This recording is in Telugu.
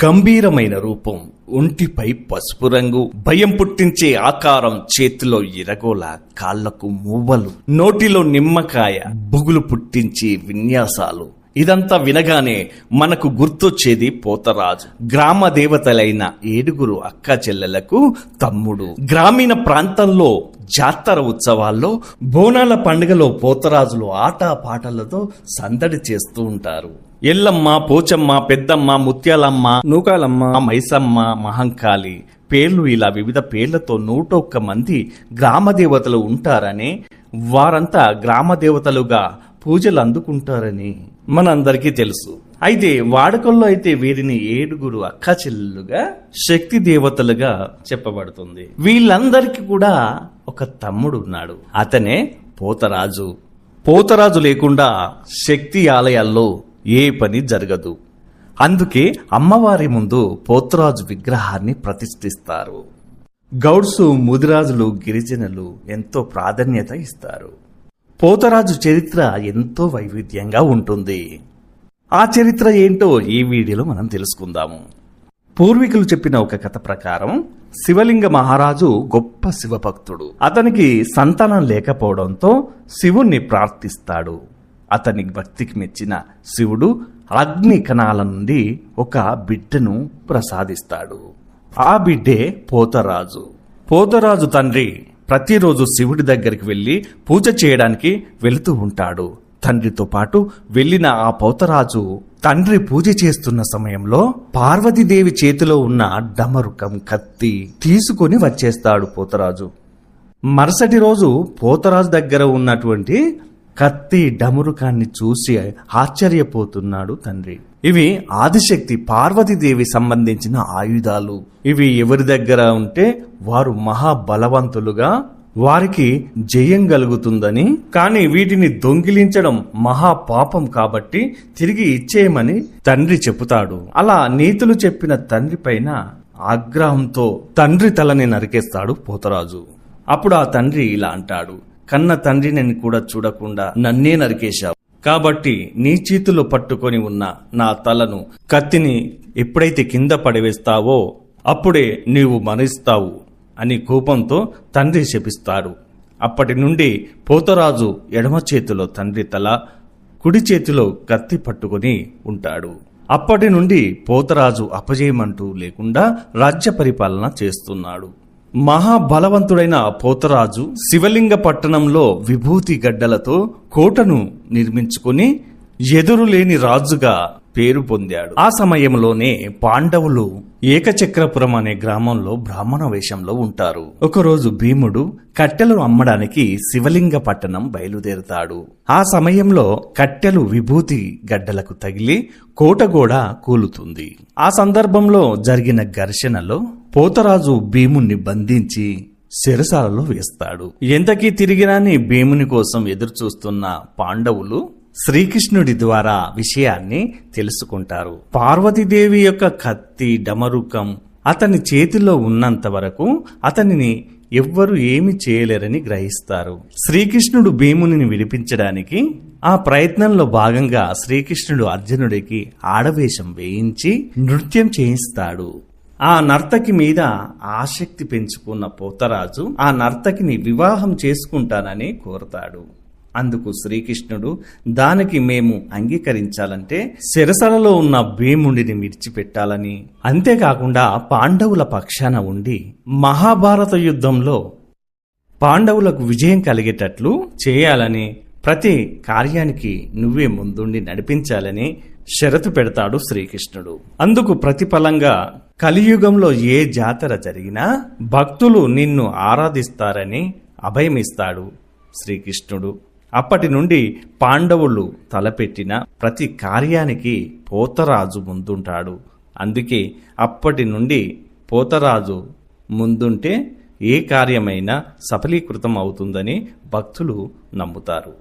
గంభీరమైన రూపం, ఒంటిపై పసుపు రంగు, భయం పుట్టించే ఆకారం, చేతిలో ఇరగోల, కాళ్లకు మూవలు, నోటిలో నిమ్మకాయ, బుగులు పుట్టించే విన్యాసాలు. ఇదంతా వినగానే మనకు గుర్తొచ్చేది పోతరాజు. గ్రామ దేవతలైన 7 అక్క చెల్లెలకు తమ్ముడు. గ్రామీణ ప్రాంతంలో జాతర ఉత్సవాల్లో, బోనాల పండుగలో పోతరాజులు ఆట పాటలతో సందడి చేస్తూ ఉంటారు. ఎల్లమ్మ, పోచమ్మ, పెద్దమ్మ, ముత్యాలమ్మ, నూకాలమ్మ, మైసమ్మ, మహంకాళి పేర్లు, ఇలా వివిధ పేర్లతో 101 మంది గ్రామదేవతలు ఉంటారని, వారంతా గ్రామదేవతలుగా పూజలు అందుకుంటారని మనందరికీ తెలుసు. అయితే వాడుకల్లో అయితే వీరిని 7 అక్క చెల్లెలుగా శక్తి దేవతలుగా చెప్పబడుతుంది. వీళ్ళందరికీ కూడా ఒక తమ్ముడు ఉన్నాడు. అతనే పోతరాజు. పోతరాజు లేకుండా శక్తి ఆలయాల్లో ఏ పని జరగదు. అందుకే అమ్మవారి ముందు పోతరాజు విగ్రహాన్ని ప్రతిష్ఠిస్తారు. గౌడ్సు, ముదిరాజులు, గిరిజనులు ఎంతో ప్రాధాన్యత ఇస్తారు. పోతరాజు చరిత్ర ఎంతో వైవిధ్యంగా ఉంటుంది. ఆ చరిత్ర ఏంటో ఈ వీడియోలో మనం తెలుసుకుందాము. పూర్వీకులు చెప్పిన ఒక కథ ప్రకారం శివలింగ మహారాజు గొప్ప శివభక్తుడు. అతనికి సంతానం లేకపోవడంతో శివుణ్ణి ప్రార్థిస్తాడు. అతని భక్తికి మెచ్చిన శివుడు అగ్ని కణాల నుండి ఒక బిడ్డను ప్రసాదిస్తాడు. ఆ బిడ్డే పోతరాజు. పోతరాజు తండ్రి ప్రతిరోజు శివుడి దగ్గరికి వెళ్లి పూజ చేయడానికి వెళుతూ ఉంటాడు. తండ్రితో పాటు వెళ్లిన ఆ పోతరాజు తండ్రి పూజ చేస్తున్న సమయంలో పార్వతీదేవి చేతిలో ఉన్న డమరుకం, కత్తి తీసుకొని వచ్చేస్తాడు పోతరాజు. మరుసటి రోజు పోతరాజు దగ్గర ఉన్నటువంటి కత్తి, డమరుకాన్ని చూసి ఆశ్చర్యపోతున్నాడు తండ్రి. ఇవి ఆదిశక్తి పార్వతీదేవి సంబంధించిన ఆయుధాలు. ఇవి ఎవరి దగ్గర ఉంటే వారు మహాబలవంతులుగా, వారికి జయం కలుగుతుందని, కానీ వీటిని దొంగిలించడం మహాపాపం కాబట్టి తిరిగి ఇచ్చేయమని తండ్రి చెబుతాడు. అలా నీతులు చెప్పిన తండ్రి పైన ఆగ్రహంతో తండ్రి తలని నరికేస్తాడు పోతరాజు. అప్పుడు ఆ తండ్రి ఇలా అంటాడు, కన్న తండ్రిని కూడా చూడకుండా నన్నే నరికేశావు, కాబట్టి నీ చేతిలో పట్టుకొని ఉన్న నా తలను, కత్తిని ఎప్పుడైతే కింద పడివేస్తావో అప్పుడే నీవు మరణిస్తావు అని కోపంతో తండ్రి శపిస్తాడు. అప్పటి నుండి పోతరాజు ఎడమ చేతిలో తండ్రి తల, కుడి చేతిలో కత్తి పట్టుకుని ఉంటాడు. అప్పటి నుండి పోతరాజు అపజయమంటూ లేకుండా రాజ్య పరిపాలన చేస్తున్నాడు. మహాబలవంతుడైన పోతరాజు శివలింగ పట్టణంలో విభూతి గడ్డలతో కోటను నిర్మించుకుని ఎదురులేని రాజుగా పేరు పొందాడు. ఆ సమయంలోనే పాండవులు ఏకచక్రపురం అనే గ్రామంలో బ్రాహ్మణ వేషంలో ఉంటారు. ఒకరోజు భీముడు కట్టెలు అమ్మడానికి శివలింగ పట్టణం బయలుదేరుతాడు. ఆ సమయంలో కట్టెలు విభూతి గడ్డలకు తగిలి కోట కూడా కూలుతుంది. ఆ సందర్భంలో జరిగిన ఘర్షణలో పోతరాజు భీముణ్ణి బంధించి చెరసాలలో వేస్తాడు. ఎంతకీ తిరిగిరాని భీముని కోసం ఎదురుచూస్తున్న పాండవులు శ్రీకృష్ణుడి ద్వారా విషయాన్ని తెలుసుకుంటారు. పార్వతీదేవి యొక్క కత్తి, డమరుకం అతని చేతిలో ఉన్నంత వరకు అతనిని ఎవ్వరూ ఏమి చేయలేరని గ్రహిస్తారు. శ్రీకృష్ణుడు భీముని విడిపించడానికి ఆ ప్రయత్నంలో భాగంగా శ్రీకృష్ణుడు అర్జునుడికి ఆడవేషం వేయించి నృత్యం చేయిస్తాడు. ఆ నర్తకి మీద ఆసక్తి పెంచుకున్న పోతరాజు ఆ నర్తకిని వివాహం చేసుకుంటానని కోరతాడు. అందుకు శ్రీకృష్ణుడు, దానికి మేము అంగీకరించాలంటే చెరసాలలో ఉన్న భీముడిని విడిచిపెట్టాలని, అంతేకాకుండా పాండవుల పక్షాన ఉండి మహాభారత యుద్ధంలో పాండవులకు విజయం కలిగేటట్లు చేయాలని, ప్రతి కార్యానికి నువ్వే ముందుండి నడిపించాలని షరతు పెడతాడు శ్రీకృష్ణుడు. అందుకు ప్రతిఫలంగా కలియుగంలో ఏ జాతర జరిగినా భక్తులు నిన్ను ఆరాధిస్తారని అభయమిస్తాడు శ్రీకృష్ణుడు. అప్పటి నుండి పాండవులు తలపెట్టిన ప్రతి కార్యానికి పోతరాజు ముందుంటాడు. అందుకే అప్పటి నుండి పోతరాజు ముందుంటే ఏ కార్యమైనా సఫలీకృతం అవుతుందని భక్తులు నమ్ముతారు.